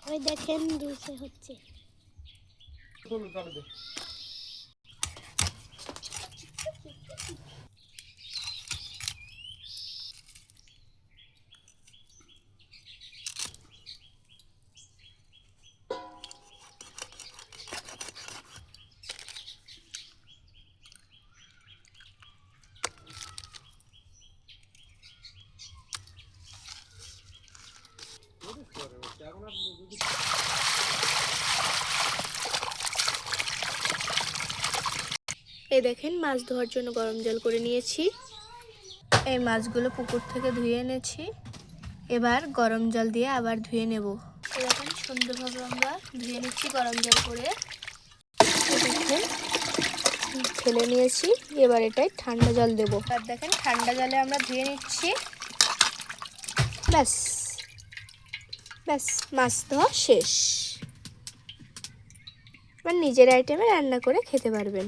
ওই দেখেন দুলছে হচ্ছে। এই দেখেন মাছ ধোয়ার জন্য গরম জল করে নিয়েছি। এই মাছগুলো পুকুর থেকে ধুয়ে এনেছি, এবার গরম জল দিয়ে আবার ধুয়ে নেব। দেখেন সুন্দরভাবে আমরা ধুয়ে নিচ্ছি গরম জল করে। দেখেন ফেলে নিয়েছি, এবার এটাই ঠান্ডা জল দেব। আর দেখেন ঠান্ডা জলে আমরা ধুয়ে নিচ্ছি। ব্যাস ব্যাস, মাছ ধোয়া শেষ। এবার নিজের আইটেমে রান্না করে খেতে পারবেন।